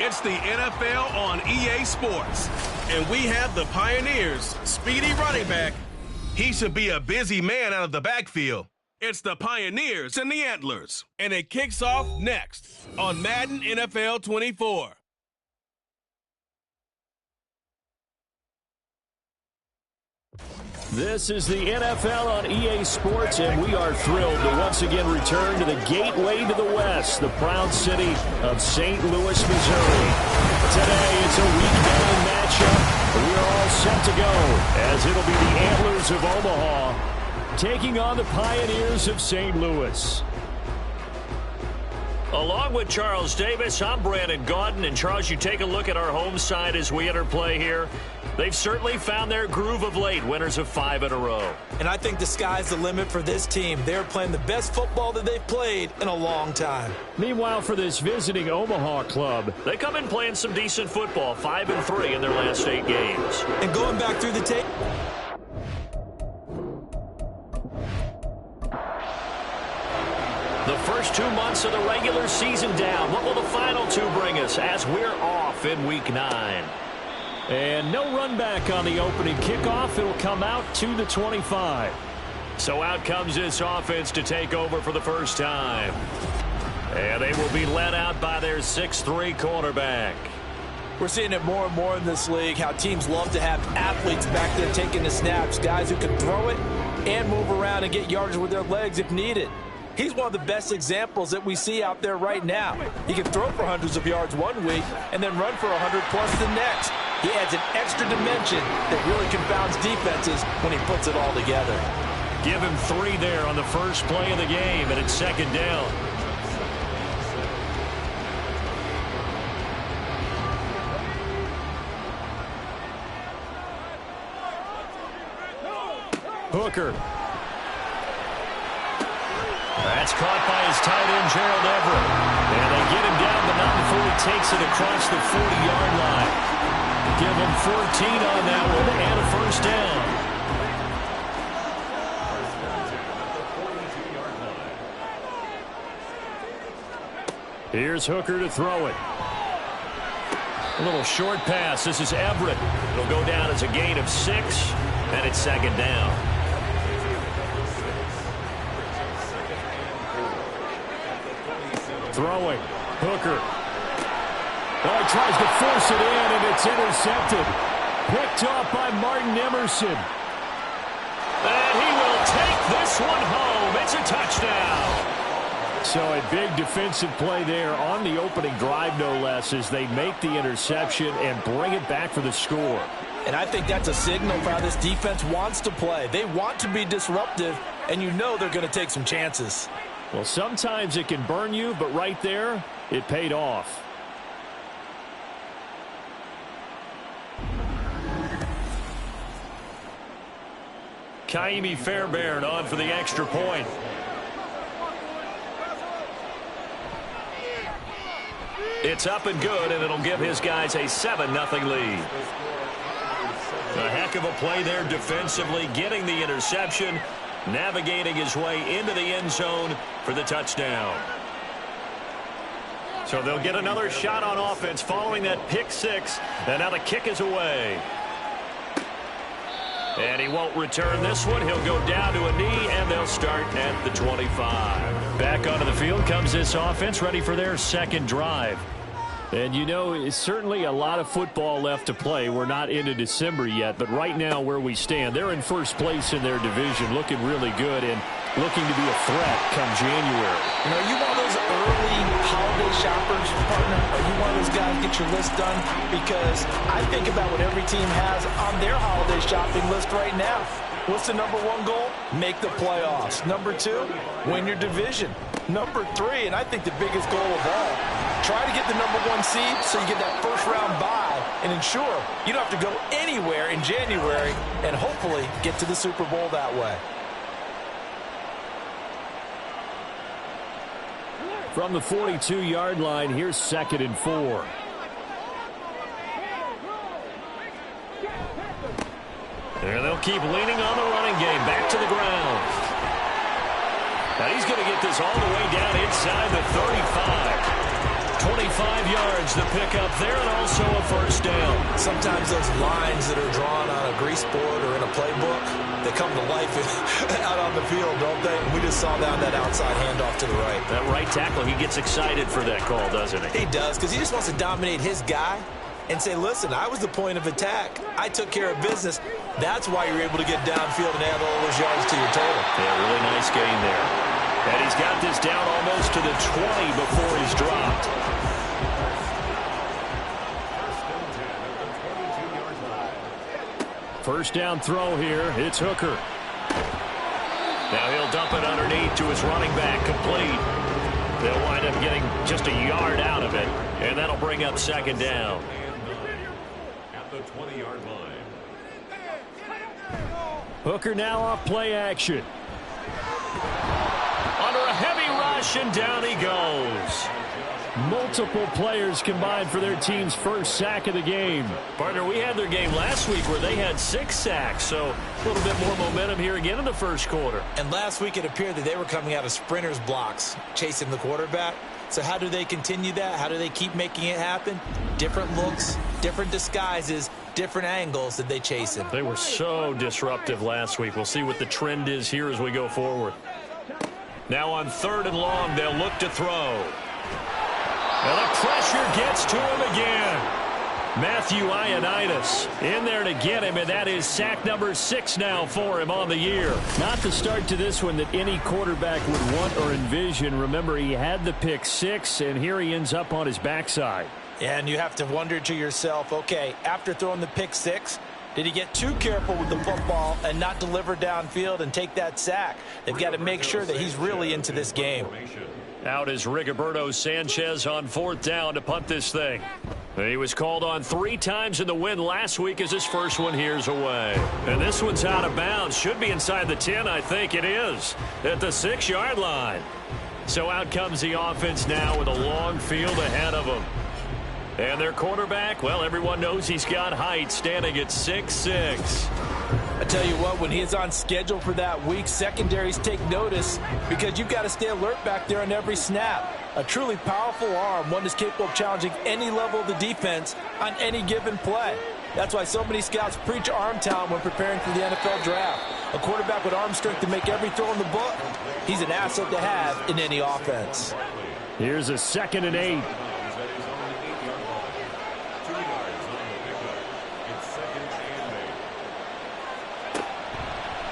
It's the NFL on EA Sports. And we have the Pioneers' speedy running back. He should be a busy man out of the backfield. It's the Pioneers and the Antlers. And it kicks off next on Madden NFL 24. This is the NFL on EA Sports, and we are thrilled to once again return to the gateway to the West, the proud city of St. Louis, Missouri. Today, it's a weekday matchup. We are all set to go, as it'll be the Antlers of Omaha taking on the Pioneers of St. Louis. Along with Charles Davis, I'm Brandon Gaudin. And Charles, you take a look at our home side as we enter play here. They've certainly found their groove of late, winners of 5 in a row. And I think the sky's the limit for this team. They're playing the best football that they've played in a long time. Meanwhile, for this visiting Omaha club, they come in playing some decent football, 5-3 in their last 8 games. And going back through the tape, the first 2 months of the regular season down. What will the final 2 bring us as we're off in Week 9? And no run back on the opening kickoff. It'll come out to the 25. So out comes this offense to take over for the first time. And they will be led out by their 6'3 quarterback. We're seeing it more and more in this league, how teams love to have athletes back there taking the snaps, guys who can throw it and move around and get yardage with their legs if needed. He's one of the best examples that we see out there right now. He can throw for hundreds of yards one week and then run for 100+ the next. He adds an extra dimension that really confounds defenses when he puts it all together. Give him 3 there on the first play of the game, and it's second down. Hooker. That's caught by his tight end, Gerald Everett. And they get him down, but not before he takes it across the 40-yard line. Give him 14 on that one and a first down. Here's Hooker to throw it. A little short pass. This is Everett. It'll go down as a gain of 6, and it's second down. Throwing. Hooker. Oh, he tries to force it in, and it's intercepted. Picked off by Martin Emerson. And he will take this one home. It's a touchdown. So a big defensive play there on the opening drive, no less, as they make the interception and bring it back for the score. And I think that's a signal for how this defense wants to play. They want to be disruptive, and you know they're going to take some chances. Well, sometimes it can burn you, but right there, it paid off. Kaimi Fairbairn on for the extra point. It's up and good, and it'll give his guys a 7-0 lead. A heck of a play there defensively, getting the interception, navigating his way into the end zone for the touchdown. So they'll get another shot on offense following that pick 6, and now the kick is away. And he won't return this one. He'll go down to a knee, and they'll start at the 25. Back onto the field comes this offense, ready for their second drive. And, you know, it's certainly a lot of football left to play. We're not into December yet, but right now where we stand, they're in first place in their division, looking really good and looking to be a threat come January. You know, you one of those early holiday shoppers, partner? Are you one of those guys get your list done? Because I think about what every team has on their holiday shopping list right now. What's the number 1 goal? Make the playoffs. Number 2, win your division. Number 3, and I think the biggest goal of all, try to get the number 1 seed so you get that first-round bye and ensure you don't have to go anywhere in January and hopefully get to the Super Bowl that way. From the 42-yard line, here's 2nd and 4. And they'll keep leaning on the running game. Back to the ground. Now he's going to get this all the way down inside the 35. 25 yards to pick up there, and also a first down. Sometimes those lines that are drawn on a grease board or in a playbook, they come to life out on the field, don't they? We just saw that outside handoff to the right. That right tackle, he gets excited for that call, doesn't he? He does, because he just wants to dominate his guy and say, listen, I was the point of attack. I took care of business. That's why you're able to get downfield and add all those yards to your total. Yeah, really nice gain there. And he's got this down almost to the 20 before he's dropped. First down throw here. It's Hooker. Now he'll dump it underneath to his running back, complete. They'll wind up getting just a yard out of it, and that'll bring up second down. At the 20-yard line. Hooker now off play action. Under a heavy rush, and down he goes. Multiple players combined for their team's first sack of the game. Partner, we had their game last week where they had 6 sacks, so a little bit more momentum here again in the first quarter. And last week it appeared that they were coming out of sprinters blocks, chasing the quarterback. So how do they continue that? How do they keep making it happen? Different looks, different disguises, different angles that they chase him. They were so disruptive last week. We'll see what the trend is here as we go forward. Now on 3rd and long, they'll look to throw. And the pressure gets to him again. Matthew Ioannidis in there to get him, and that is sack number 6 now for him on the year. Not the start to this one that any quarterback would want or envision. Remember, he had the pick 6, and here he ends up on his backside. And you have to wonder to yourself, okay, after throwing the pick 6, did he get too careful with the football and not deliver downfield and take that sack? They've got to make sure that he's really into this game. Out is Rigoberto Sanchez on 4th down to punt this thing. He was called on 3 times in the win last week as his first one here's away. And this one's out of bounds. Should be inside the 10, I think it is, at the 6-yard line. So out comes the offense now with a long field ahead of them. And their quarterback, well, everyone knows he's got height, standing at 6'6". I tell you what, when he is on schedule for that week, secondaries take notice because you've got to stay alert back there on every snap. A truly powerful arm, one that's capable of challenging any level of the defense on any given play. That's why so many scouts preach arm talent when preparing for the NFL draft. A quarterback with arm strength to make every throw in the book, he's an asset to have in any offense. Here's a 2nd and 8.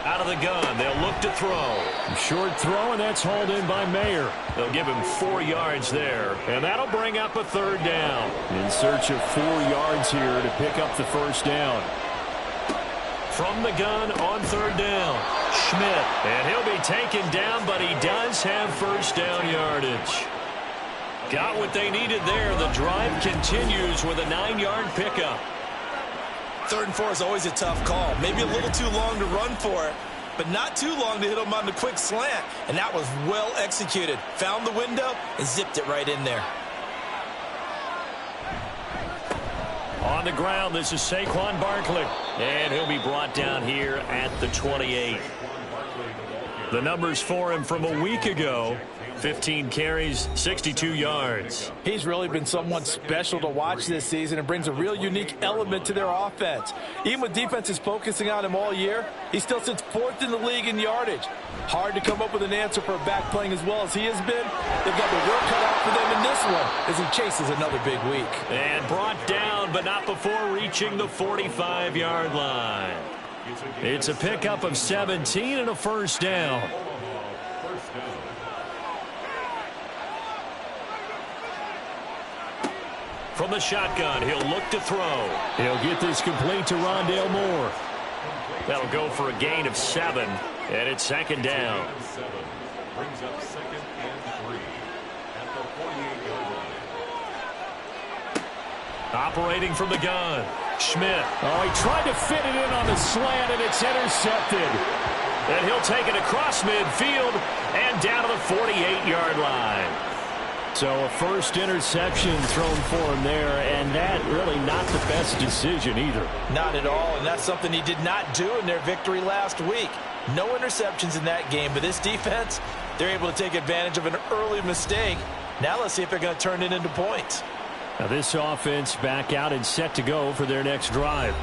Out of the gun, they'll look to throw. Short throw, and that's hauled in by Mayer. They'll give him 4 yards there, and that'll bring up a 3rd down. In search of 4 yards here to pick up the first down. From the gun on 3rd down, Schmidt. And he'll be taken down, but he does have first down yardage. Got what they needed there. The drive continues with a 9-yard pickup. 3rd and 4 is always a tough call. Maybe a little too long to run for it, but not too long to hit him on the quick slant. And that was well executed. Found the window and zipped it right in there. On the ground, this is Saquon Barkley. And he'll be brought down here at the 28. The numbers for him from a week ago. 15 carries, 62 yards. He's really been someone special to watch this season and brings a real unique element to their offense. Even with defenses focusing on him all year, he still sits 4th in the league in yardage. Hard to come up with an answer for a back playing as well as he has been. They've got the work cut out for them in this one as he chases another big week. And brought down, but not before reaching the 45-yard line. It's a pickup of 17 and a first down. From the shotgun, he'll look to throw. He'll get this complete to Rondale Moore. That'll go for a gain of 7, and it's 2nd down. Brings up 2nd and 3 at the 48-yard line. Operating from the gun, Schmidt. Oh, he tried to fit it in on the slant, and it's intercepted. And he'll take it across midfield and down to the 48-yard line. So a first interception thrown for him there, and that really not the best decision either. Not at all, and that's something he did not do in their victory last week. No interceptions in that game, but this defense, they're able to take advantage of an early mistake Now let's see if they're going to turn it into points. Now this offense back out and set to go for their next drive.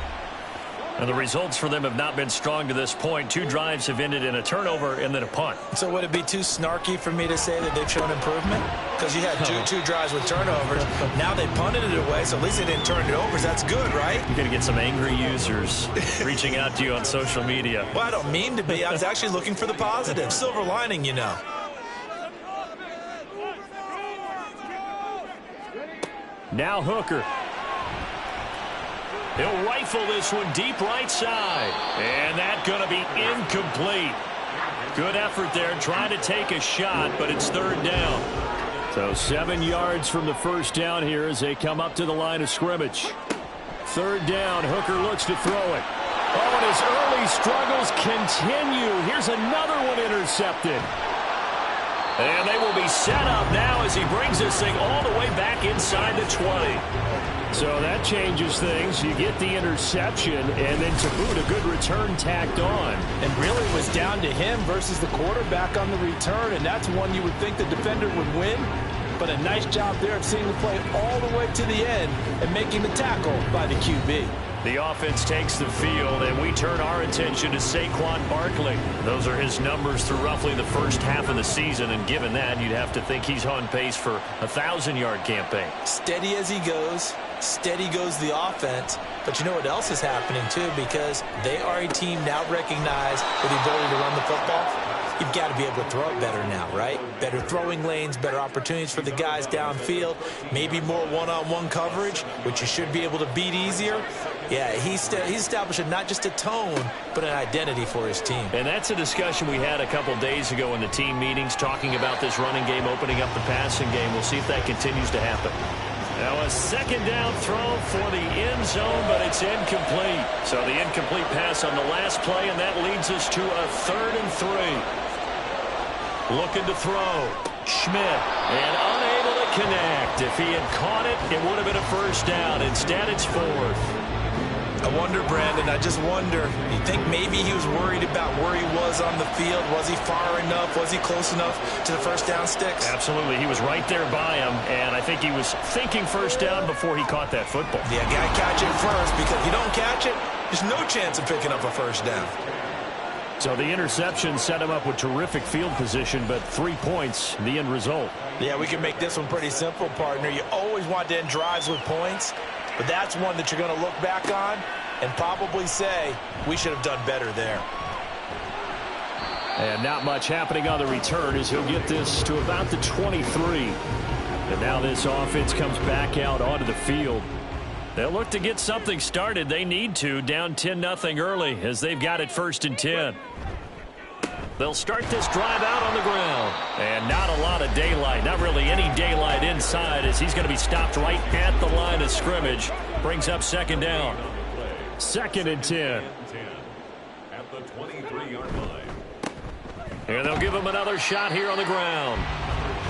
And the results for them have not been strong to this point. 2 drives have ended in a turnover and then a punt. So would it be too snarky for me to say that they've shown improvement? Because you had two drives with turnovers. Now they punted it away, so at least they didn't turn it over. So that's good, right? You're going to get some angry users reaching out to you on social media. Well, I don't mean to be. I was actually looking for the positive. Silver lining, you know. Now Hooker. He'll rifle this one deep right side. And that's going to be incomplete. Good effort there trying to take a shot, but it's 3rd down. So 7 yards from the first down here as they come up to the line of scrimmage. 3rd down. Hooker looks to throw it. Oh, and his early struggles continue. Here's another one intercepted. And they will be set up now as he brings this thing all the way back inside the 20. So that changes things. You get the interception, and then to boot, a good return tacked on. And really it was down to him versus the quarterback on the return, and that's one you would think the defender would win. But a nice job there of seeing the play all the way to the end and making the tackle by the QB. The offense takes the field, and we turn our attention to Saquon Barkley. Those are his numbers through roughly the first half of the season, and given that, you'd have to think he's on pace for a 1,000-yard campaign. Steady as he goes. Steady goes the offense. But you know what else is happening, too, because they are a team now recognized with the ability to run the football. You've got to be able to throw it better now, right? Better throwing lanes, better opportunities for the guys downfield, maybe more one-on-one coverage, which you should be able to beat easier. Yeah, he's establishing not just a tone, but an identity for his team. And that's a discussion we had a couple days ago in the team meetings, talking about this running game, opening up the passing game. We'll see if that continues to happen. Now a 2nd down throw for the end zone, but it's incomplete. So the incomplete pass on the last play, and that leads us to a 3rd and 3. Looking to throw. Schmidt, and unable to connect. If he had caught it, it would have been a 1st down. Instead, it's 4th. I wonder, Brandon, I just wonder, you think maybe he was worried about where he was on the field? Was he far enough? Was he close enough to the 1st down sticks? Absolutely. He was right there by him, and I think he was thinking 1st down before he caught that football. Yeah, got to catch it first, because if you don't catch it, there's no chance of picking up a 1st down. So the interception set him up with terrific field position, but 3 points, the end result. Yeah, we can make this one pretty simple, partner. You always want to end drives with points, but that's one that you're going to look back on and probably say, we should have done better there. And not much happening on the return as he'll get this to about the 23. And now this offense comes back out onto the field. They'll look to get something started. They need to, down 10-0 early as they've got it 1st and 10. They'll start this drive out on the ground. And not a lot of daylight, not really any daylight inside as he's going to be stopped right at the line of scrimmage. Brings up 2nd down. 2nd and 10. At the 23-yard line. And they'll give him another shot here on the ground.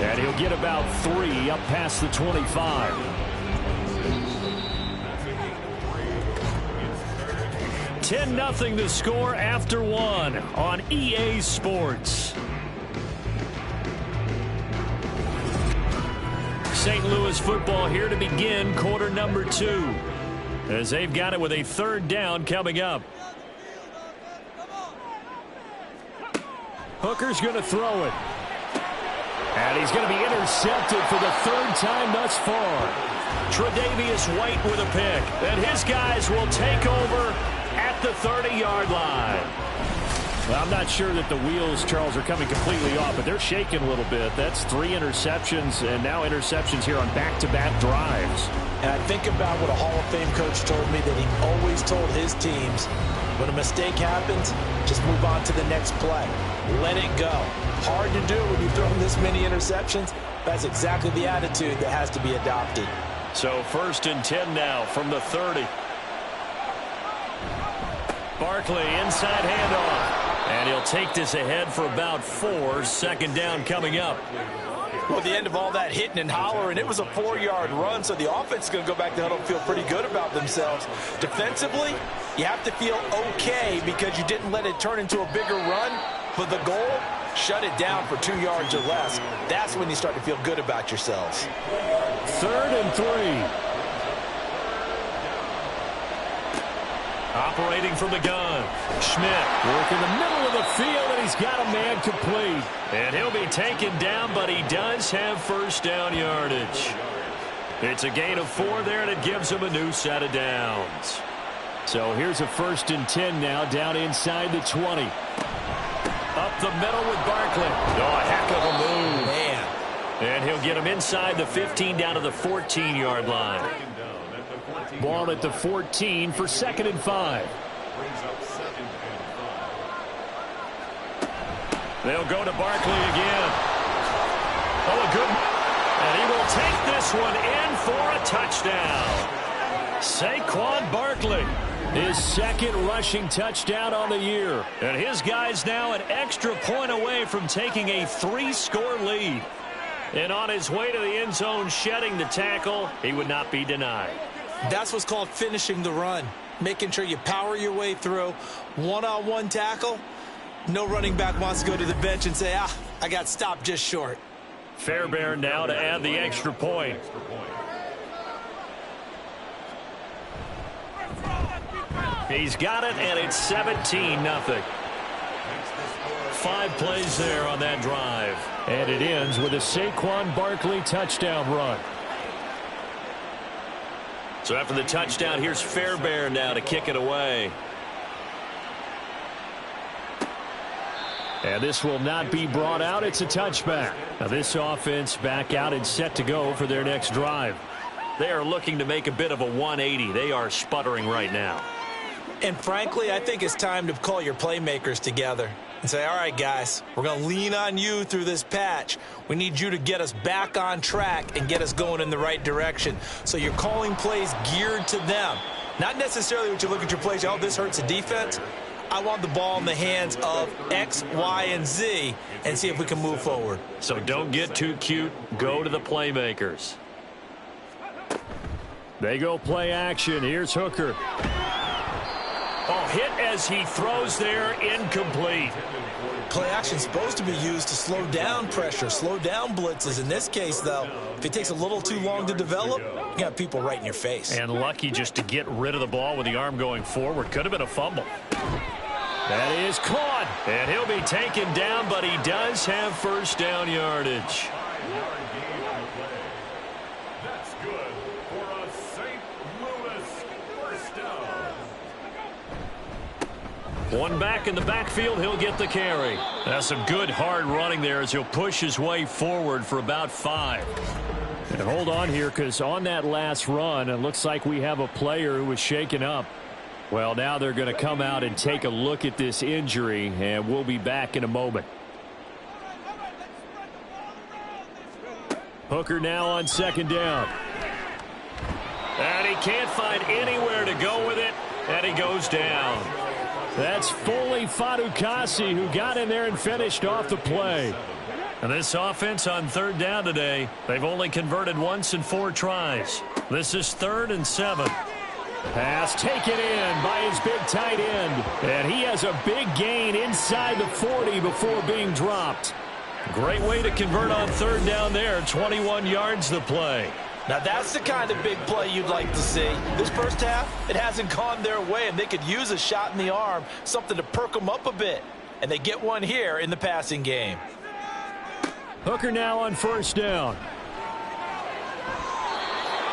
And he'll get about 3 up past the 25. 10-0 the score after 1 on EA Sports. St. Louis football here to begin quarter number 2 as they've got it with a 3rd down coming up. Hooker's going to throw it. And he's going to be intercepted for the 3rd time thus far. Tre'Davious White with a pick. And his guys will take over at the 30-yard line. Well, I'm not sure that the wheels, Charles, are coming completely off, but they're shaking a little bit. That's 3 interceptions, and now interceptions here on back-to-back drives. And I think about what a Hall of Fame coach told me, that he always told his teams, when a mistake happens, just move on to the next play. Let it go. Hard to do when you've thrown this many interceptions. That's exactly the attitude that has to be adopted. So 1st and 10 now from the 30. Barkley inside handoff. And he'll take this ahead for about 4. 2nd down coming up. Well, at the end of all that hitting and hollering, it was a 4-yard run, so the offense is going to go back to huddle and feel pretty good about themselves. Defensively, you have to feel okay because you didn't let it turn into a bigger run, but the goal, shut it down for 2 yards or less. That's when you start to feel good about yourselves. 3rd and 3. Operating from the gun. Schmidt. Work in the middle of the field, and he's got a man complete. And he'll be taken down, but he does have first down yardage. It's a gain of 4 there, and it gives him a new set of downs. So here's a 1st and 10 now, down inside the 20. Up the middle with Barkley. Oh, a heck of a move. Man. And he'll get him inside the 15 down to the 14-yard line. Ball at the 14 for 2nd and 5. They'll go to Barkley again. Oh, a good. And he will take this one in for a touchdown. Saquon Barkley. His 2nd rushing touchdown on the year. And his guy's now an extra point away from taking a 3-score lead. And on his way to the end zone, shedding the tackle, he would not be denied. That's what's called finishing the run. Making sure you power your way through. One-on-one tackle. No running back wants to go to the bench and say, I got stopped just short. Fairbairn now to add the extra point. He's got it, and it's 17-0. 5 plays there on that drive. And it ends with a Saquon Barkley touchdown run. So after the touchdown, here's Fairbairn now to kick it away. And this will not be brought out. It's a touchback. Now this offense back out and set to go for their next drive. They are looking to make a bit of a 180. They are sputtering right now. And frankly, I think it's time to call your playmakers together and say, all right, guys, we're going to lean on you through this patch. We need you to get us back on track and get us going in the right direction. So you're calling plays geared to them. Not necessarily when you look at your plays, oh, this hurts the defense. I want the ball in the hands of X, Y, and Z and see if we can move forward. So don't get too cute. Go to the playmakers. They go play action. Here's Hooker. Oh, hit as he throws there, incomplete. Play action supposed to be used to slow down pressure, slow down blitzes. In this case, though, if it takes a little too long to develop, you got people right in your face. And lucky just to get rid of the ball with the arm going forward. Could have been a fumble. That is caught. And he'll be taken down, but he does have first down yardage. That's good for a St. Louis first down. One back in the backfield, he'll get the carry. That's some good hard running there as he'll push his way forward for about 5. And hold on here, because on that last run, it looks like we have a player who was shaken up. Well, now they're going to come out and take a look at this injury, and we'll be back in a moment. Hooker now on 2nd down. And he can't find anywhere to go with it, and he goes down. That's Foley Fadukasi who got in there and finished off the play. And this offense on 3rd down today, they've only converted once in 4 tries. This is 3rd and 7. Pass taken in by his big tight end. And he has a big gain inside the 40 before being dropped. Great way to convert on 3rd down there. 21 yards the play. Now, that's the kind of big play you'd like to see. This first half, it hasn't gone their way, and they could use a shot in the arm, something to perk them up a bit. And they get one here in the passing game. Hooker now on 1st down.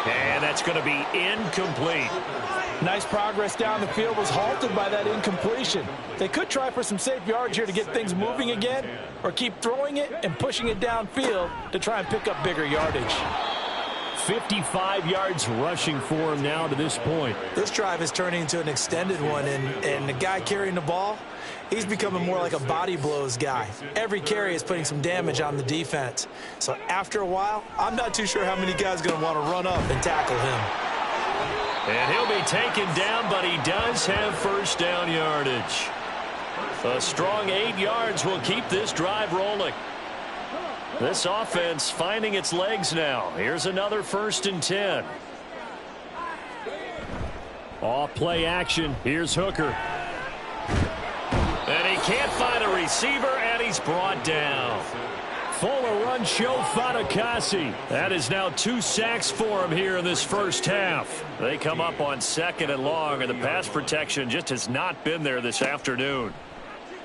And that's going to be incomplete. Nice progress down the field, was halted by that incompletion. They could try for some safe yards here to get things moving again, or keep throwing it and pushing it downfield to try and pick up bigger yardage. 55 yards rushing for him now to this point. This drive is turning into an extended one, and the guy carrying the ball, he's becoming more like a body blows guy. Every carry is putting some damage on the defense. So after a while, I'm not too sure how many guys are going to want to run up and tackle him. And he'll be taken down, but he does have first down yardage. A strong 8 yards will keep this drive rolling. This offense finding its legs now. Here's another 1st and 10. Off play action. Here's Hooker. And he can't find a receiver, and he's he's brought down. Full of run show Fatukasi. That is now 2 sacks for him here in this first half. They come up on 2nd and long, and the pass protection just has not been there this afternoon.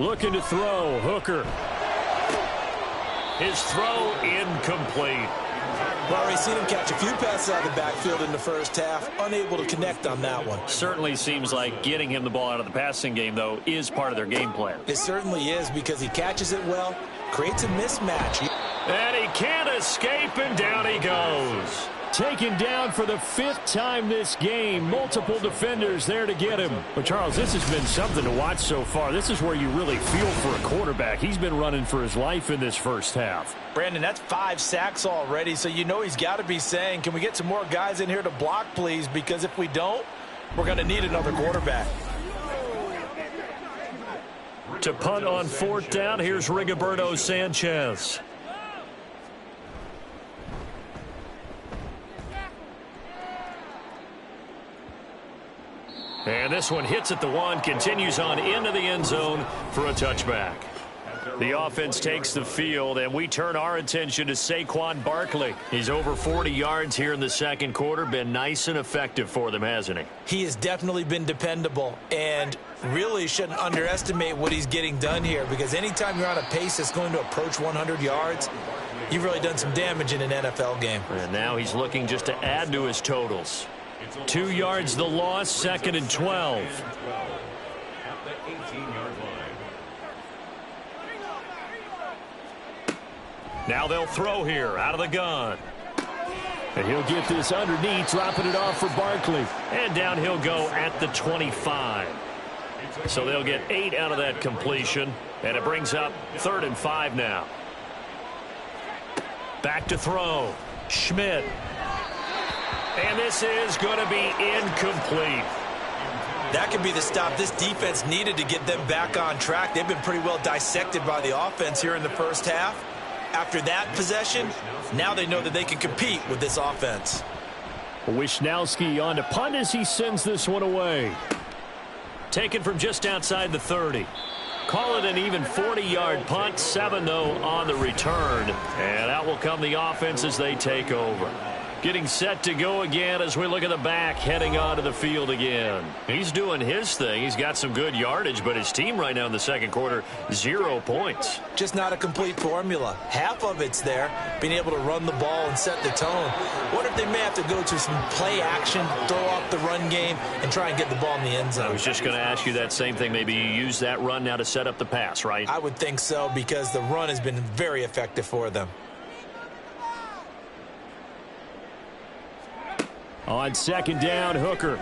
Looking to throw. Hooker. His throw incomplete. Well, we've seen him catch a few passes out of the backfield in the first half. Unable to connect on that one. Certainly seems like getting him the ball out of the passing game, though, is part of their game plan. It certainly is, because he catches it well, creates a mismatch. And he can't escape, and down he goes. Taken down for the 5th time this game. Multiple defenders there to get him. But, Charles, this has been something to watch so far. This is where you really feel for a quarterback. He's been running for his life in this first half. Brandon, that's 5 sacks already, so you know he's got to be saying, can we get some more guys in here to block, please? Because if we don't, we're going to need another quarterback. To punt on 4th down, here's Rigoberto Sanchez. And this one hits at the 1, continues on into the end zone for a touchback. The offense takes the field, and we turn our attention to Saquon Barkley. He's over 40 yards here in the second quarter. Been nice and effective for them, hasn't he? He has definitely been dependable, and really shouldn't underestimate what he's getting done here, because anytime you're on a pace that's going to approach 100 yards, you've really done some damage in an NFL game. And now he's looking just to add to his totals. 2 yards the loss, 2nd and 12. At the 18-yard line. Now they'll throw here out of the gun. And he'll get this underneath, dropping it off for Barkley. And down he'll go at the 25. So they'll get 8 out of that completion. And it brings up 3rd and 5 now. Back to throw. Schmidt. And this is going to be incomplete. That could be the stop this defense needed to get them back on track. They've been pretty well dissected by the offense here in the first half. After that possession, now they know that they can compete with this offense. Wishnowski on to punt as he sends this one away. Taken from just outside the 30. Call it an even 40-yard punt. 7, though, on the return. And out will come the offense as they take over. Getting set to go again as we look at the back, heading onto the field again. He's doing his thing. He's got some good yardage, but his team right now in the second quarter, 0 points. Just not a complete formula. Half of it's there, being able to run the ball and set the tone. What if they may have to go to some play action, throw off the run game, and try and get the ball in the end zone? I was just going to ask you that same thing. Maybe you use that run now to set up the pass, right? I would think so, because the run has been very effective for them. On 2nd down, Hooker.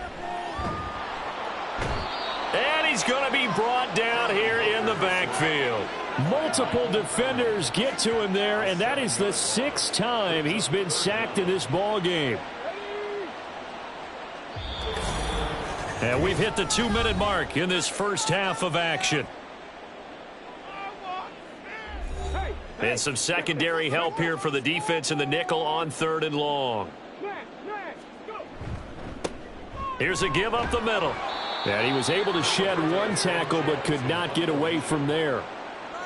And he's going to be brought down here in the backfield. Multiple defenders get to him there, and that is the 6th time he's been sacked in this ball game. And we've hit the 2-minute mark in this first half of action. And some secondary help here for the defense in the nickel on 3rd and long. Here's a give up the middle. And he was able to shed 1 tackle but could not get away from there.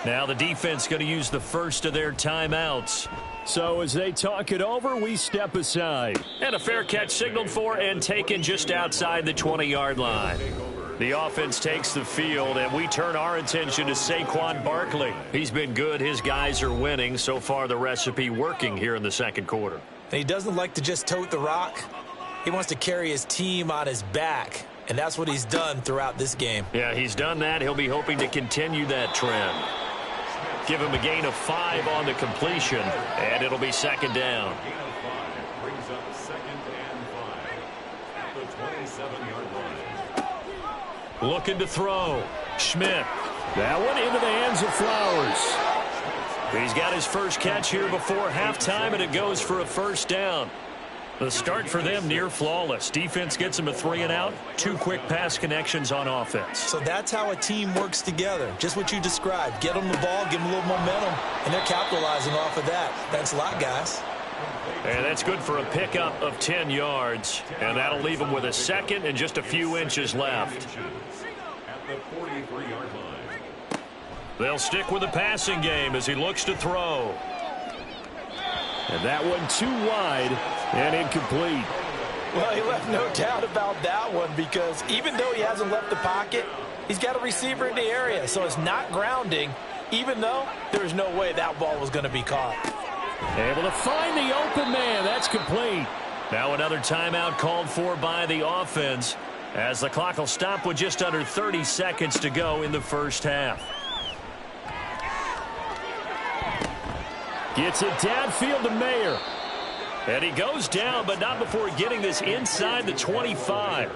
Now the defense going to use the first of their timeouts. So as they talk it over, we step aside. And a fair catch signaled for and taken just outside the 20-yard line. The offense takes the field, and we turn our attention to Saquon Barkley. He's been good. His guys are winning. So far, the recipe working here in the second quarter. He doesn't like to just tote the rock. He wants to carry his team on his back, and that's what he's done throughout this game. Yeah, he's done that. He'll be hoping to continue that trend. Give him a gain of 5 on the completion, and it'll be 2nd down. Gain of 5 brings up 2nd and 5 at the 27-yard line. Looking to throw. Schmidt. That one into the hands of Flowers. He's got his first catch here before halftime, and it goes for a 1st down. The start for them near flawless. Defense gets them a 3-and-out. 2 quick pass connections on offense. So that's how a team works together. Just what you described. Get them the ball, give them a little momentum, and they're capitalizing off of that. Thanks a lot, guys. And that's good for a pickup of 10 yards. And that'll leave them with a 2nd and just a few inches left. At the 43-yard line. They'll stick with the passing game as he looks to throw. And that one too wide and incomplete. Well, he left no doubt about that one because even though he hasn't left the pocket, he's got a receiver in the area, so it's not grounding, even though there's no way that ball was going to be caught. Able to find the open man. That's complete. Now another timeout called for by the offense as the clock will stop with just under 30 seconds to go in the first half. Gets it downfield to Mayer. And he goes down, but not before getting this inside the 25.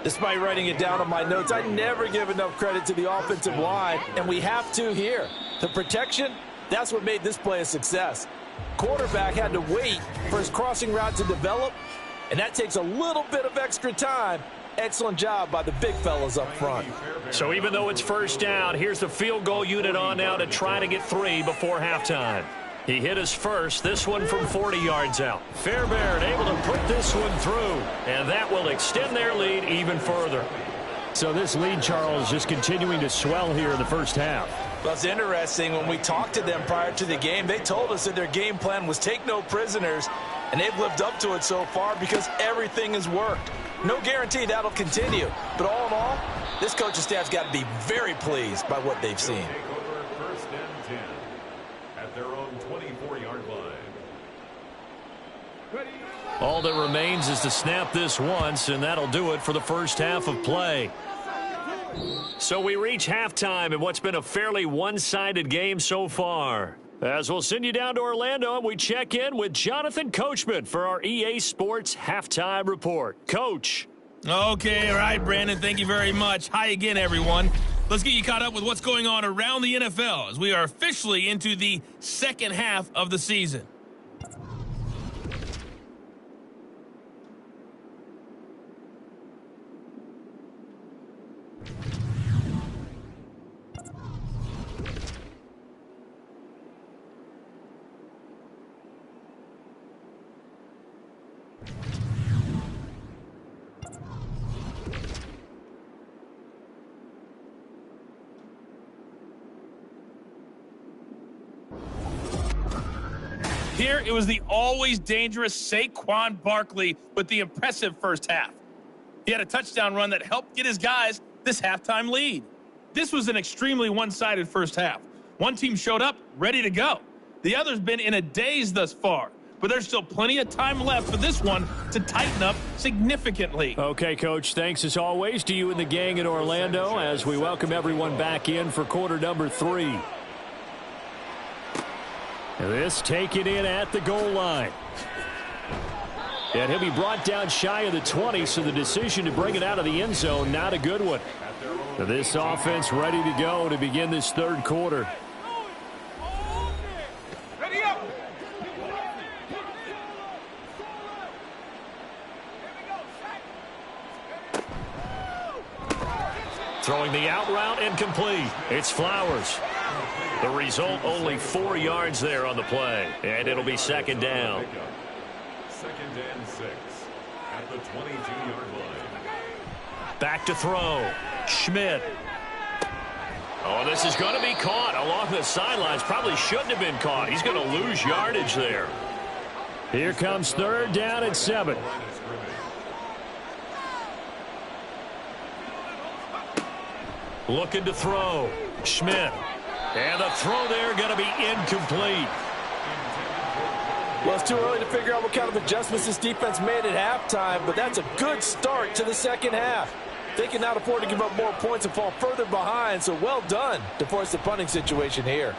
Despite writing it down on my notes, I never give enough credit to the offensive line, and we have to here. The protection, that's what made this play a success. Quarterback had to wait for his crossing route to develop, and that takes a little bit of extra time. Excellent job by the big fellas up front. So even though it's first down, here's the field goal unit on now to try to get 3 before halftime. He hit his first, this one from 40 yards out. Fairbairn able to put this one through, and that will extend their lead even further. So this lead, Charles, just continuing to swell here in the first half. Well, it's interesting. When we talked to them prior to the game, they told us that their game plan was take no prisoners, and they've lived up to it so far because everything has worked. No guarantee that'll continue, but all in all, this coaching staff's got to be very pleased by what they've seen. First and 10 at their own 24-yard line. All that remains is to snap this once, and that'll do it for the first half of play. So we reach halftime in what's been a fairly one-sided game so far. As we'll send you down to Orlando, and we check in with Jonathan Coachman for our EA Sports Halftime Report. Coach. Okay, all right, Brandon, thank you very much. Hi again, everyone. Let's get you caught up with what's going on around the NFL as we are officially into the second half of the season. Here, it was the always dangerous Saquon Barkley with the impressive first half. He had a touchdown run that helped get his guys this halftime lead. This was an extremely one-sided first half. One team showed up ready to go. The other's been in a daze thus far, but there's still plenty of time left for this one to tighten up significantly. Okay, Coach, thanks as always to you and the gang in Orlando as we welcome everyone back in for quarter number 3. This taken in at the goal line. And he'll be brought down shy of the 20, so the decision to bring it out of the end zone, not a good one. This offense ready to go to begin this third quarter. Ready up. Throwing the out route incomplete. It's Flowers. The result, only 4 yards there on the play. And it'll be second down. Second and 6 at the 22-yard line. Back to throw. Schmidt. Oh, this is going to be caught along the sidelines. Probably shouldn't have been caught. He's going to lose yardage there. Here comes third down and 7. Looking to throw. Schmidt. And the throw there going to be incomplete. Well, it's too early to figure out what kind of adjustments this defense made at halftime, but that's a good start to the second half. They cannot afford to give up more points and fall further behind, so well done to force the punting situation here.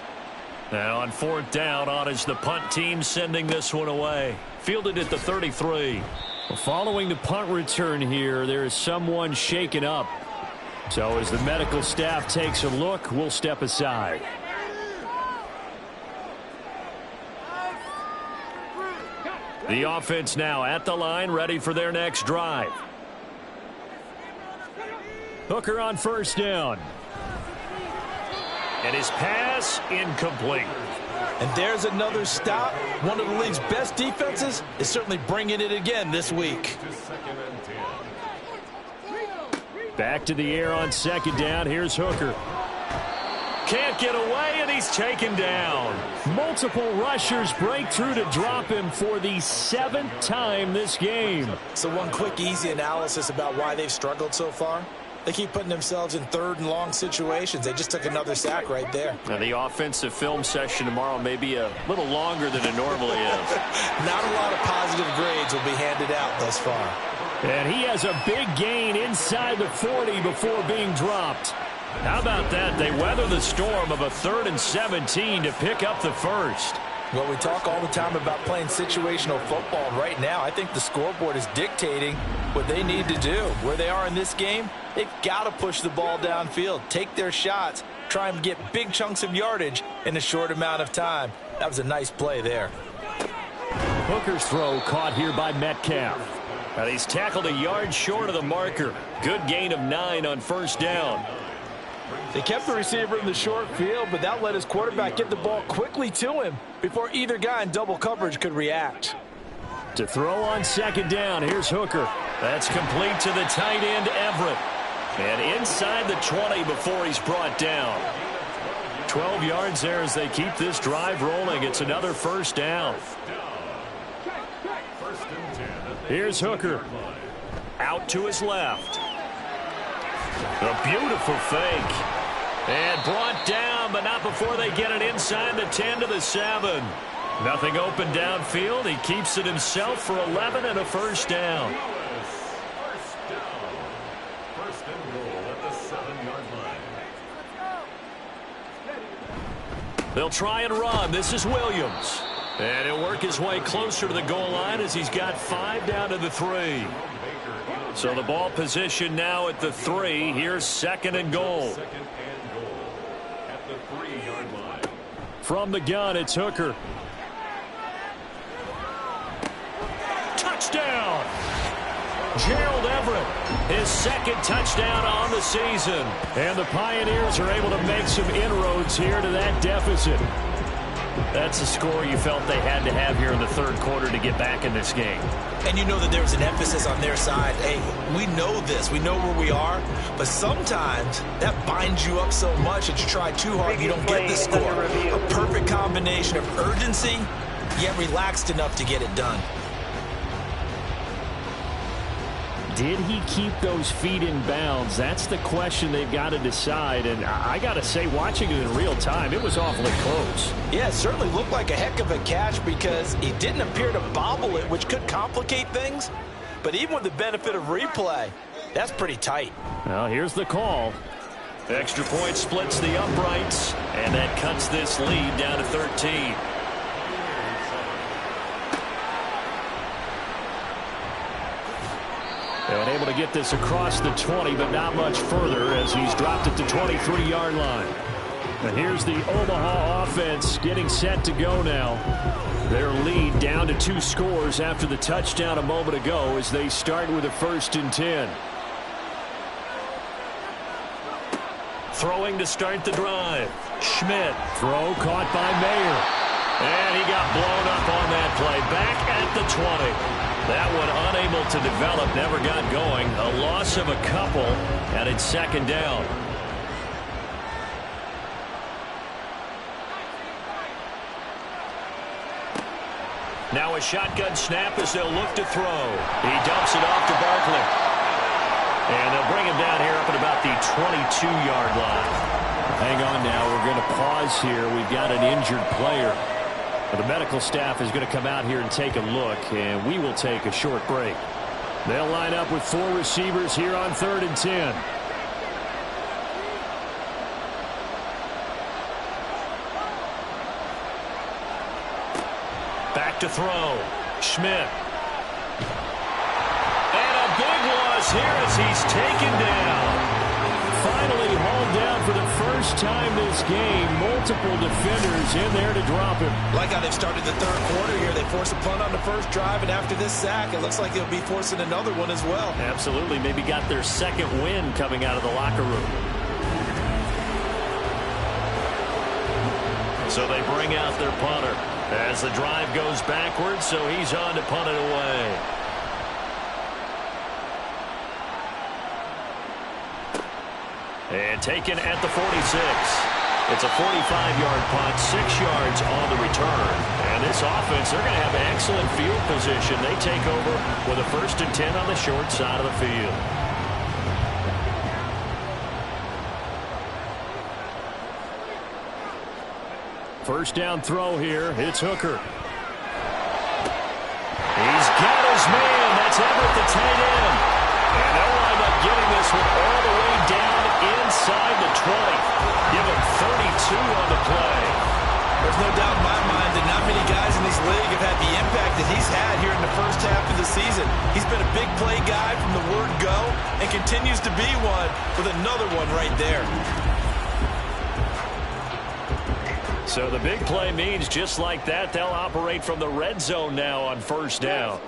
Now on fourth down, on is the punt team sending this one away. Fielded at the 33. Well, following the punt return here, there is someone shaken up. So as the medical staff takes a look, we'll step aside. The offense now at the line, ready for their next drive. Hooker on first down. And his pass incomplete. And there's another stop. One of the league's best defenses is certainly bringing it again this week. Second and 10. Back to the air on second down. Here's Hooker. can't get away, and he's taken down. Multiple rushers break through to drop him for the 7th time this game. So one quick, easy analysis about why they've struggled so far. They keep putting themselves in 3rd and long situations. They just took another sack right there. Now, the offensive film session tomorrow may be a little longer than it normally is. Not a lot of positive grades will be handed out thus far. And he has a big gain inside the 40 before being dropped. How about that? They weather the storm of a 3rd and 17 to pick up the first. Well, we talk all the time about playing situational football. And right now, I think the scoreboard is dictating what they need to do. Where they are in this game, they've got to push the ball downfield, take their shots, try and get big chunks of yardage in a short amount of time. That was a nice play there. Hooker's throw caught here by Metcalf. Now, he's tackled a yard short of the marker. Good gain of 9 on 1st down. They kept the receiver in the short field, but that let his quarterback get the ball quickly to him before either guy in double coverage could react. To throw on 2nd down, here's Hooker. That's complete to the tight end, Everett. And inside the 20 before he's brought down. 12 yards there as they keep this drive rolling. It's another 1st down. Here's Hooker. Out to his left. A beautiful fake. And brought down, but not before they get it inside the 10 to the 7. Nothing open downfield. He keeps it himself for 11 and a 1st down. First and goal at the 7-yard line. They'll try and run. This is Williams. And he'll work his way closer to the goal line as he's got 5 down to the 3. So the ball position now at the 3. Here's 2nd and goal. Second and goal at the 3-yard line. From the gun, it's Hooker. Touchdown! Gerald Everett, his 2nd touchdown on the season. And the Pioneers are able to make some inroads here to that deficit. That's a score you felt they had to have here in the 3rd quarter to get back in this game. And you know that there was an emphasis on their side. Hey, we know this. We know where we are. But sometimes that binds you up so much that you try too hard and you don't get the score. A perfect combination of urgency, yet relaxed enough to get it done. Did he keep those feet in bounds? That's the question they've got to decide. And I got to say, watching it in real time, it was awfully close. Yeah, it certainly looked like a heck of a catch because he didn't appear to bobble it, which could complicate things. But even with the benefit of replay, that's pretty tight. Well, here's the call. Extra point splits the uprights, and that cuts this lead down to 13. And able to get this across the 20, but not much further as he's dropped it to 23-yard line. And here's the Omaha offense getting set to go now. Their lead down to 2 scores after the touchdown a moment ago as they start with a 1st and 10. Throwing to start the drive. Schmidt. Throw caught by Mayer. And he got blown up on that play. Back at the 20. That one unable to develop, never got going. A loss of a couple, and it's 2nd down. Now a shotgun snap as they'll look to throw. He dumps it off to Barkley. And they'll bring him down here up at about the 22-yard line. Hang on now. We're going to pause here. We've got an injured player. The medical staff is going to come out here and take a look, and we will take a short break. They'll line up with 4 receivers here on 3rd and 10. Back to throw. Schmidt. And a big loss here as he's taken down. Finally hauled down for the first time this game. Multiple defenders in there to drop him. Like how they've started the 3rd quarter here. They forced a punt on the first drive, and after this sack, it looks like they'll be forcing another one as well. Absolutely. Maybe got their 2nd win coming out of the locker room. So they bring out their punter as the drive goes backwards, so he's on to punt it away. And taken at the 46. It's a 45-yard punt, 6 yards on the return. And this offense, they're going to have excellent field position. They take over with a 1st and 10 on the short side of the field. First down throw here. It's Hooker. He's got his man. That's Everett, the tight end. And they'll wind up getting this one all the way down inside the 20. Give him 32 on the play. There's no doubt in my mind that not many guys in this league have had the impact that he's had here in the first half of the season. He's been a big play guy from the word go and continues to be one with another one right there. So the big play means just like that, they'll operate from the red zone now on first down.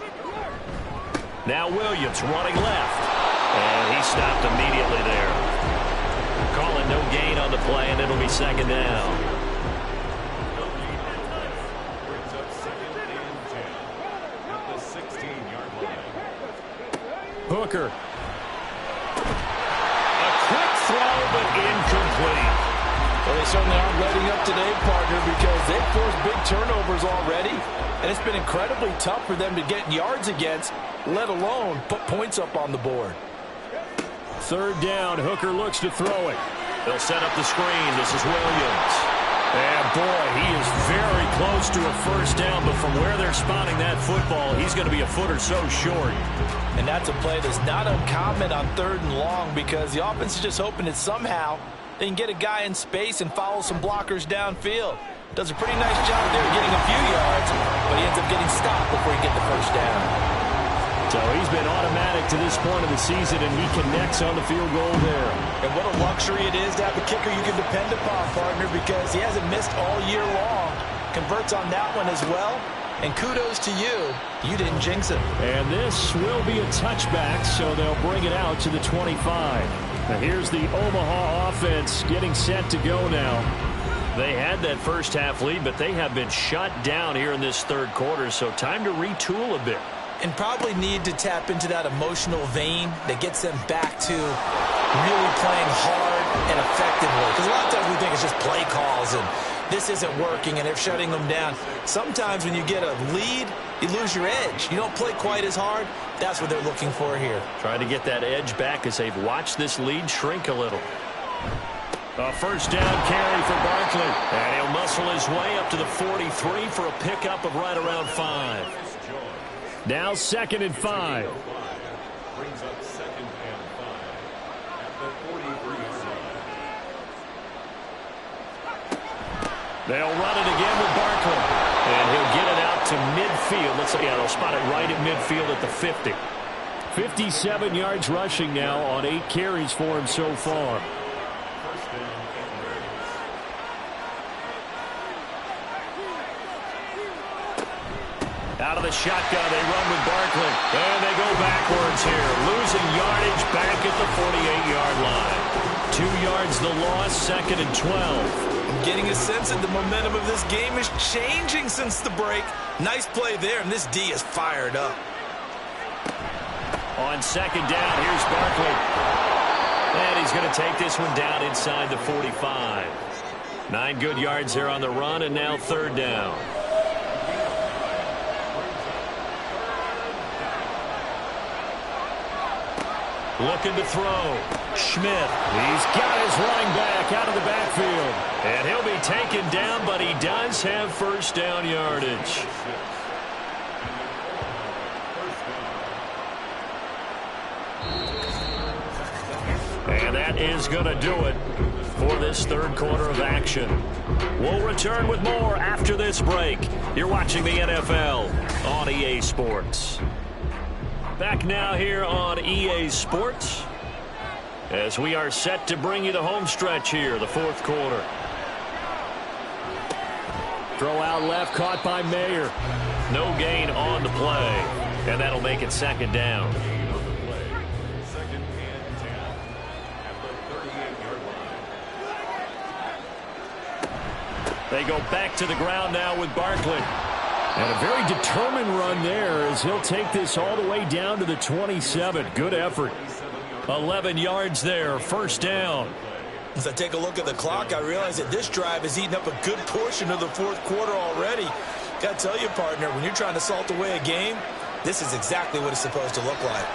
Now Williams running left. And he stopped immediately there. Calling no gain on the play, and it'll be second down. Brings up 2nd and 10 at the 16-yard line. Hooker. A quick throw, but incomplete. Well, they certainly aren't letting up today, partner, because they've forced big turnovers already, and it's been incredibly tough for them to get yards against, let alone put points up on the board. Third down, Hooker looks to throw it. They'll set up the screen. This is Williams. And boy, he is very close to a first down, but from where they're spotting that football, he's going to be a foot or so short. And that's a play that's not uncommon on 3rd and long, because the offense is just hoping that somehow they can get a guy in space and follow some blockers downfield. Does a pretty nice job there getting a few yards, but he ends up getting stopped before he gets the first down. So he's been automatic to this point of the season, and he connects on the field goal there. And what a luxury it is to have a kicker you can depend upon, partner, because he hasn't missed all year long. Converts on that one as well. And kudos to you. You didn't jinx it. And this will be a touchback, so they'll bring it out to the 25. Now here's the Omaha offense getting set to go now. They had that first half lead, but they have been shut down here in this 3rd quarter, so time to retool a bit. And probably need to tap into that emotional vein that gets them back to really playing hard and effectively. Because a lot of times we think it's just play calls and this isn't working and they're shutting them down. Sometimes when you get a lead, you lose your edge. You don't play quite as hard. That's what they're looking for here. Trying to get that edge back as they've watched this lead shrink a little. A first down carry for Barkley. And he'll muscle his way up to the 43 for a pickup of right around 5. Now 2nd and 5. Brings up 2nd and 5 at the 43-yard line. They'll run it again with Barkley. And he'll get it out to midfield. Let's see, they'll spot it right at midfield at the 50. 57 yards rushing now on 8 carries for him so far. First down, Antlers. Out of the shotgun, they run with Barkley. And they go backwards here. Losing yardage back at the 48-yard line. 2 yards the loss, 2nd and 12. I'm getting a sense that the momentum of this game is changing since the break. Nice play there, and this D is fired up. On 2nd down, here's Barkley. And he's going to take this one down inside the 45. 9 good yards there on the run, and now 3rd down. Looking to throw. Schmidt. He's got his running back out of the backfield. And he'll be taken down, but he does have first down yardage. And that is going to do it for this 3rd quarter of action. We'll return with more after this break. You're watching the NFL on EA Sports. Back now here on EA Sports as we are set to bring you the home stretch here, the 4th quarter. Throw out left, caught by Mayer. No gain on the play, and that'll make it 2nd down. Second and 10 at the 38-yard line. They go back to the ground now with Barkley. And a very determined run there as he'll take this all the way down to the 27. Good effort. 11 yards there, first down. As I take a look at the clock, I realize that this drive has eaten up a good portion of the fourth quarter already. Got to tell you, partner, when you're trying to salt away a game, this is exactly what it's supposed to look like.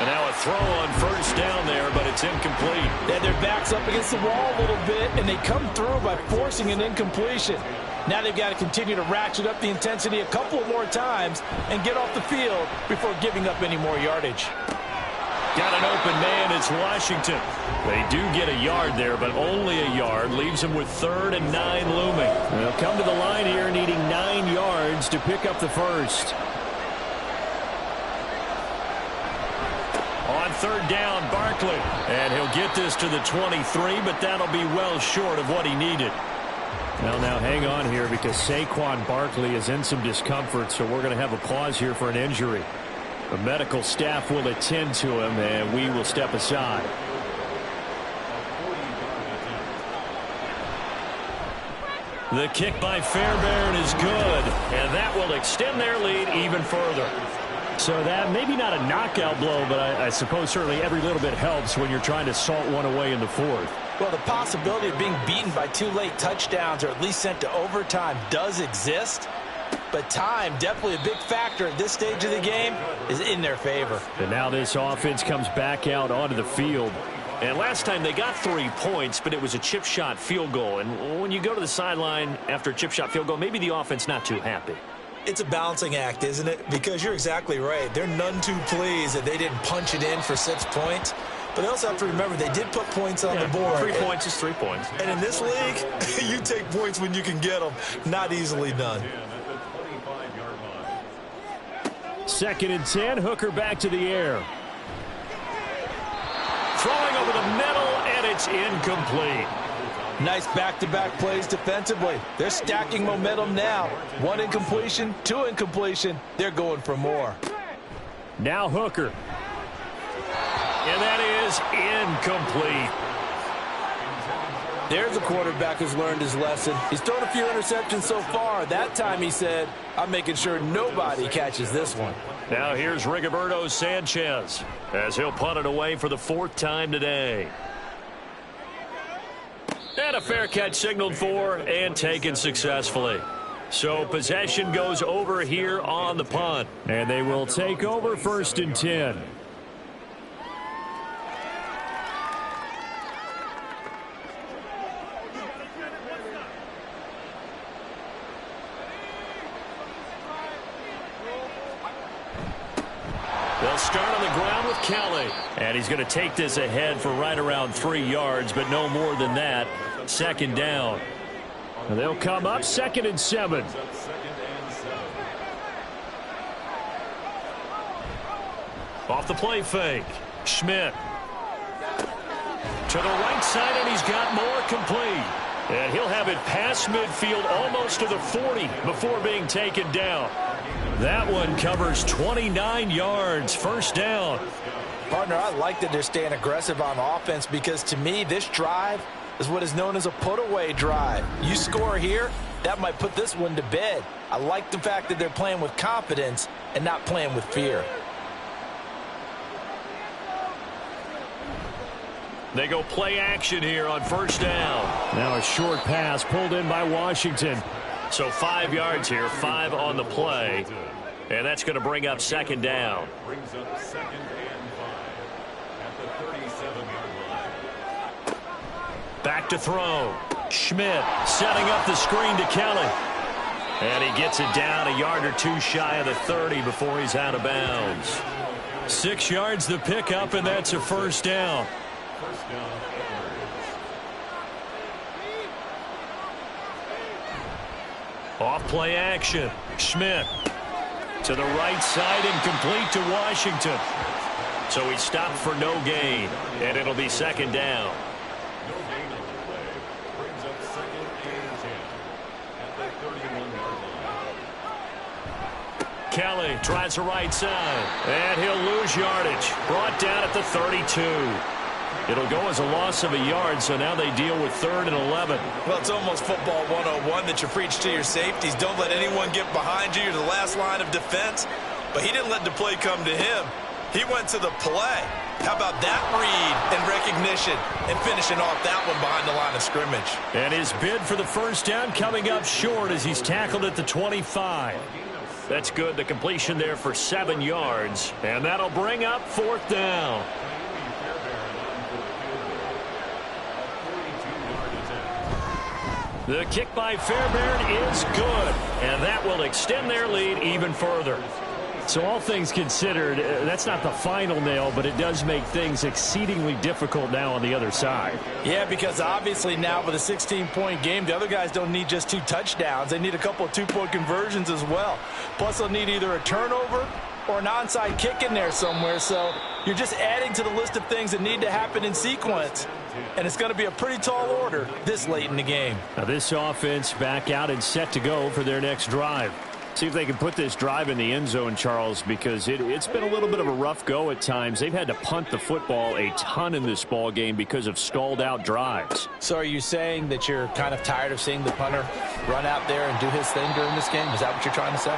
And now a throw on first down there, but it's incomplete. And their back's up against the wall a little bit, and they come through by forcing an incompletion. Now they've got to continue to ratchet up the intensity a couple of more times and get off the field before giving up any more yardage. Got an open man. It's Washington. They do get a yard there, but only a yard. Leaves them with 3rd and 9 looming. They'll come to the line here needing 9 yards to pick up the first. On 3rd down, Barkley. And he'll get this to the 23, but that'll be well short of what he needed. Well, now hang on here because Saquon Barkley is in some discomfort, so we're going to have a pause here for an injury. The medical staff will attend to him, and we will step aside. The kick by Fairbairn is good, and that will extend their lead even further. So that maybe not a knockout blow, but I suppose certainly every little bit helps when you're trying to salt one away in the fourth. Well, the possibility of being beaten by 2 late touchdowns or at least sent to overtime does exist. But time, definitely a big factor at this stage of the game, is in their favor. And now this offense comes back out onto the field. And last time they got 3 points, but it was a chip shot field goal. And when you go to the sideline after a chip shot field goal, maybe the offense not too happy. It's a balancing act, isn't it? Because you're exactly right. They're none too pleased that they didn't punch it in for 6 points. But they also have to remember they did put points on the board. 3 points is 3 points. And in this league, you take points when you can get them. Not easily done. 2nd and 10, Hooker back to the air. Throwing over the middle, and it's incomplete. Nice back-to-back plays defensively. They're stacking momentum now. 1 incompletion, 2 incompletion. They're going for more. Now Hooker. And that is incomplete. There's a quarterback who's learned his lesson. He's thrown a few interceptions so far. That time he said, I'm making sure nobody catches this one. Now here's Rigoberto Sanchez as he'll punt it away for the 4th time today. And a fair catch signaled for and taken successfully. So possession goes over here on the punt. And they will take over 1st and 10. They'll start on the ground with Kelly. And he's going to take this ahead for right around 3 yards, but no more than that. 2nd down. And they'll come up 2nd and 7. Off the play fake. Schmidt. To the right side, and he's got more complete. And he'll have it past midfield almost to the 40 before being taken down. That one covers 29 yards. 1st down. Partner, I like that they're staying aggressive on offense because to me, this drive is what is known as a put-away drive. You score here, that might put this one to bed. I like the fact that they're playing with confidence and not playing with fear. They go play action here on 1st down. Now a short pass pulled in by Washington. So 5 yards here, 5 on the play. And that's going to bring up 2nd down. Brings up 2nd and 5 at the 37-yard line. Back to throw. Schmidt setting up the screen to Kelly. And he gets it down a yard or 2 shy of the 30 before he's out of bounds. 6 yards the pickup, and that's a 1st down. 1st down. Off play action. Schmidt to the right side and complete to Washington. So he stopped for no gain, and it'll be 2nd down. No gain on the play. Brings up 2nd and 10 at the 31-yard line. Kelly tries the right side, and he'll lose yardage. Brought down at the 32. It'll go as a loss of a yard, so now they deal with 3rd and 11. Well, it's almost football 101 that you preach to your safeties. Don't let anyone get behind you. You're the last line of defense. But he didn't let the play come to him. He went to the play. How about that read and recognition and finishing off that one behind the line of scrimmage? And his bid for the first down coming up short as he's tackled at the 25. That's good. The completion there for 7 yards. And that'll bring up 4th down. The kick by Fairbairn is good. And that will extend their lead even further. So all things considered, that's not the final nail, but it does make things exceedingly difficult now on the other side. Yeah, because obviously now with a 16-point game, the other guys don't need just 2 touchdowns. They need a couple of 2-point conversions as well. Plus, they'll need either a turnover or an onside kick in there somewhere. So you're just adding to the list of things that need to happen in sequence. And it's going to be a pretty tall order this late in the game. Now this offense back out and set to go for their next drive. See if they can put this drive in the end zone, Charles, because it's been a little bit of a rough go at times. They've had to punt the football a ton in this ball game because of stalled-out drives. So are you saying that you're kind of tired of seeing the punter run out there and do his thing during this game? Is that what you're trying to say?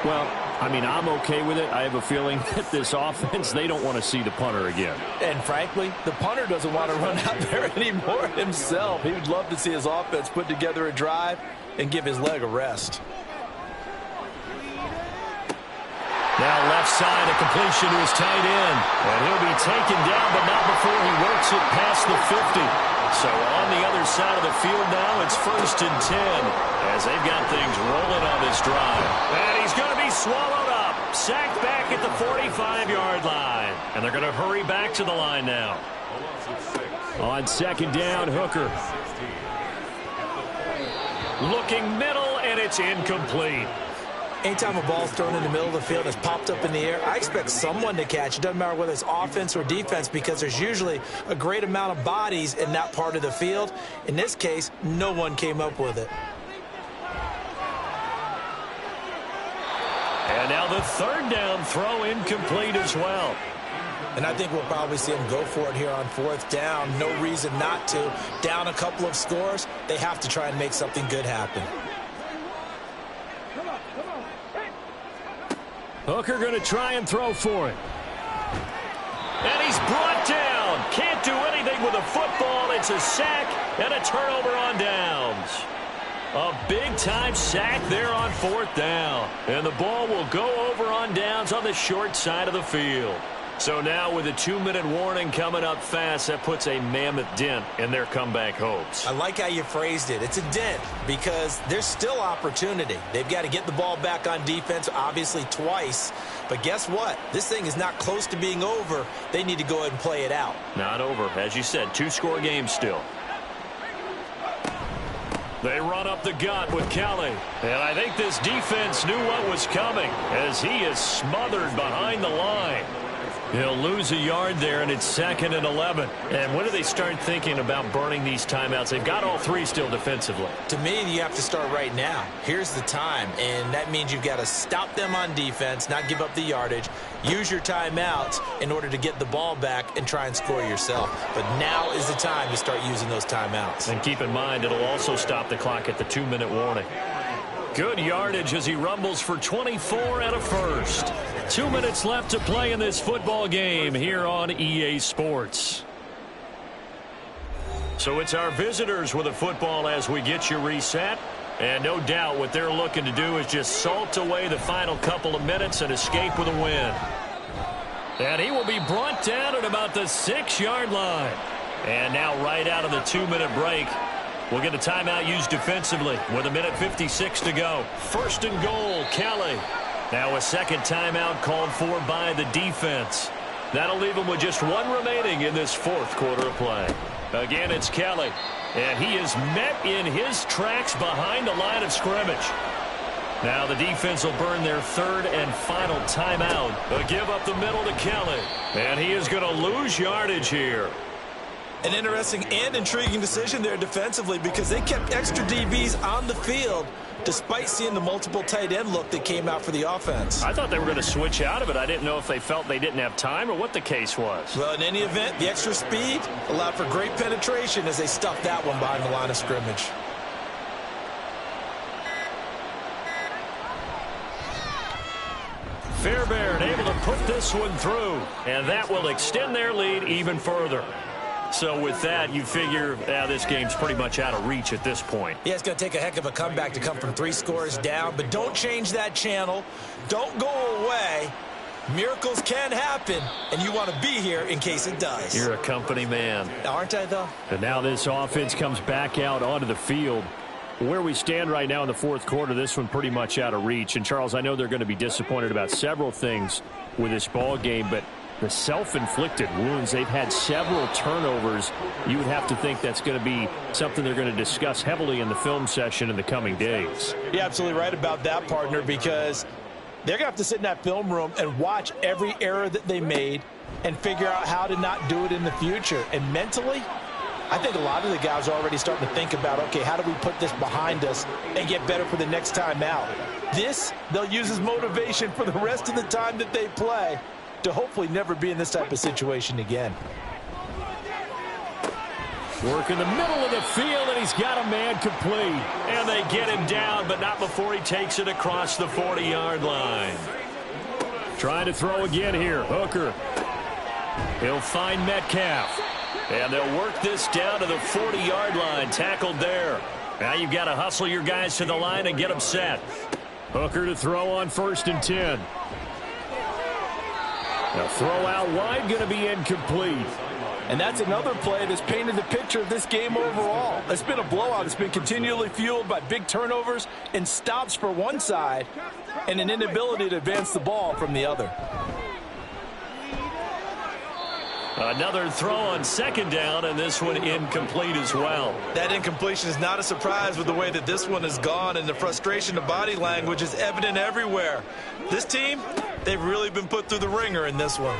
Well, I mean, I'm okay with it. I have a feeling that this offense, they don't want to see the punter again. And frankly, the punter doesn't want to run out there anymore himself. He would love to see his offense put together a drive and give his leg a rest. Now left side, a completion to his tight end. And he'll be taken down, but not before he works it past the 50. So on the other side of the field now, it's 1st and 10 as they've got things rolling on this drive. And he's going to be swallowed up. Sacked back at the 45-yard line. And they're going to hurry back to the line now. On 2nd down, Hooker. Looking middle, and it's incomplete. Anytime a ball's thrown in the middle of the field, it's popped up in the air, I expect someone to catch. It doesn't matter whether it's offense or defense because there's usually a great amount of bodies in that part of the field. In this case, no one came up with it. And now the 3rd down throw incomplete as well. And I think we'll probably see him go for it here on 4th down. No reason not to. Down a couple of scores, they have to try and make something good happen. Hooker going to try and throw for it. And he's brought down. Can't do anything with a football. It's a sack and a turnover on downs. A big-time sack there on 4th down. And the ball will go over on downs on the short side of the field. So now with a 2-minute warning coming up fast, that puts a mammoth dent in their comeback hopes. I like how you phrased it. It's a dent because there's still opportunity. They've got to get the ball back on defense, obviously twice. But guess what? This thing is not close to being over. They need to go ahead and play it out. Not over. As you said, 2-score game still. They run up the gut with Kelly. And I think this defense knew what was coming as he is smothered behind the line. He'll lose a yard there, and it's 2nd and 11. And when do they start thinking about burning these timeouts? They've got all 3 still defensively. To me, you have to start right now. Here's the time, and that means you've got to stop them on defense, not give up the yardage, use your timeouts in order to get the ball back and try and score yourself. But now is the time to start using those timeouts. And keep in mind, it'll also stop the clock at the 2-minute warning. Good yardage as he rumbles for 24 and a first. 2 minutes left to play in this football game here on EA Sports. So it's our visitors with a football as we get you reset. And no doubt what they're looking to do is just salt away the final couple of minutes and escape with a win. And he will be brought down at about the 6-yard line. And now right out of the 2-minute break, we'll get a timeout used defensively with 1:56 to go. 1st and goal, Kelly. Now a second timeout called for by the defense. That'll leave them with just 1 remaining in this 4th quarter of play. Again, it's Kelly. And he is met in his tracks behind the line of scrimmage. Now the defense will burn their 3rd and final timeout. A give up the middle to Kelly. And he is going to lose yardage here. An interesting and intriguing decision there defensively because they kept extra DBs on the field despite seeing the multiple tight end look that came out for the offense. I thought they were going to switch out of it. I didn't know if they felt they didn't have time or what the case was. Well, in any event, the extra speed allowed for great penetration as they stuffed that one behind the line of scrimmage. Fairbairn able to put this one through, and that will extend their lead even further. So with that, you figure this game's pretty much out of reach at this point. Yeah, it's going to take a heck of a comeback to come from 3 scores down, but don't change that channel. Don't go away. Miracles can happen, and you want to be here in case it does. You're a company man. Aren't I, though? And now this offense comes back out onto the field. Where we stand right now in the fourth quarter, this one pretty much out of reach. And, Charles, I know they're going to be disappointed about several things with this ball game, but the self-inflicted wounds, they've had several turnovers. You would have to think that's going to be something they're going to discuss heavily in the film session in the coming days. You're absolutely right about that, partner, because they're going to have to sit in that film room and watch every error that they made and figure out how to not do it in the future. And mentally, I think a lot of the guys are already starting to think about, okay, how do we put this behind us and get better for the next time out? This, they'll use as motivation for the rest of the time that they play to hopefully never be in this type of situation again. Work in the middle of the field, and he's got a man complete. And they get him down, but not before he takes it across the 40-yard line. Trying to throw again here. Hooker. He'll find Metcalf. And they'll work this down to the 40-yard line, tackled there. Now you've got to hustle your guys to the line and get them set. Hooker to throw on 1st and 10. The throw out wide going to be incomplete. And that's another play that's painted the picture of this game overall. It's been a blowout. It's been continually fueled by big turnovers and stops for one side and an inability to advance the ball from the other. Another throw on 2nd down, and this one incomplete as well. That incompletion is not a surprise with the way that this one has gone, and the frustration of body language is evident everywhere. This team, they've really been put through the ringer in this one.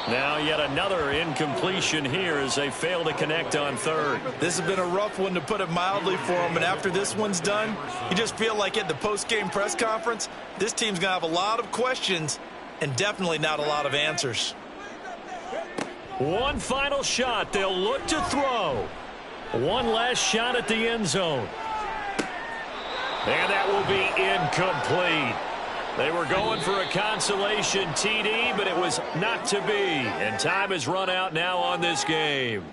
Now yet another incompletion here as they fail to connect on 3rd. This has been a rough one, to put it mildly, for them, and after this one's done, you just feel like at the post-game press conference, this team's going to have a lot of questions and definitely not a lot of answers. One final shot. They'll look to throw. One last shot at the end zone. And that will be incomplete. They were going for a consolation TD, but it was not to be. And time has run out now on this game.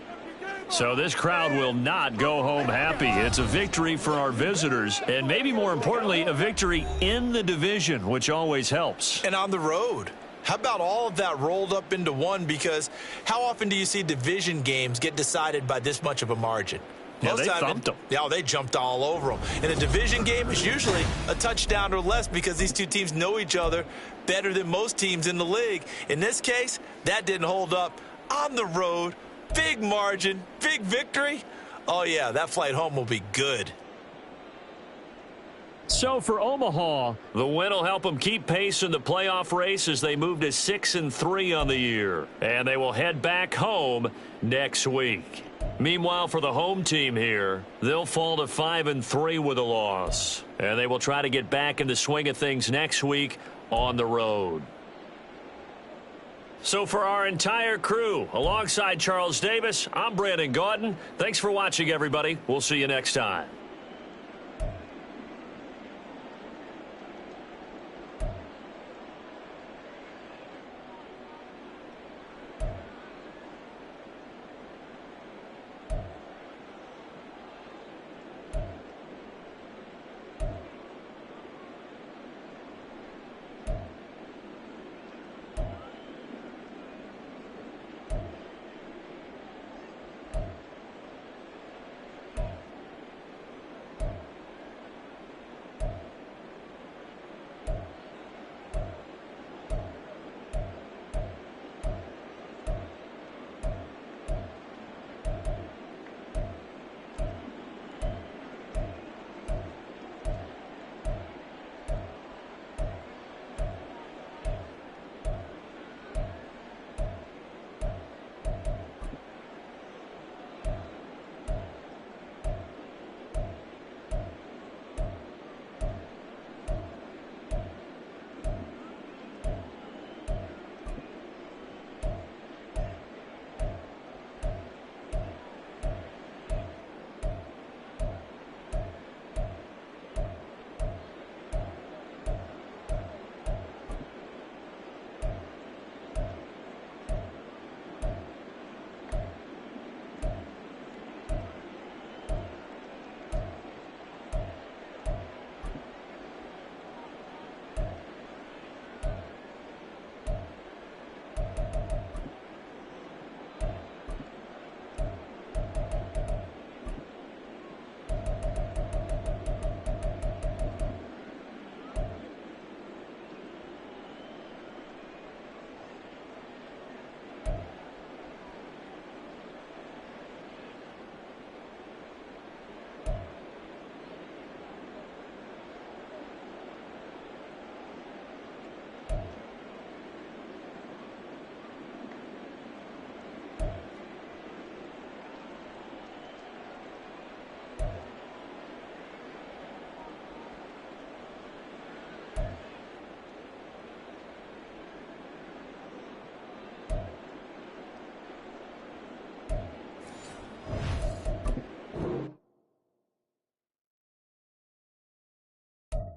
So this crowd will not go home happy. It's a victory for our visitors, and maybe more importantly, a victory in the division, which always helps. And on the road. How about all of that rolled up into one? Because how often do you see division games get decided by this much of a margin? Yeah, they thumped them. Yeah, they jumped all over them. In a division game, it's usually a touchdown or less because these two teams know each other better than most teams in the league. In this case, that didn't hold up. On the road, big margin, big victory. Oh, yeah, that flight home will be good. So for Omaha, the win will help them keep pace in the playoff race as they move to 6-3 on the year. And they will head back home next week. Meanwhile, for the home team here, they'll fall to 5-3 with a loss. And they will try to get back in the swing of things next week on the road. So for our entire crew, alongside Charles Davis, I'm Brandon Gaudin. Thanks for watching, everybody. We'll see you next time.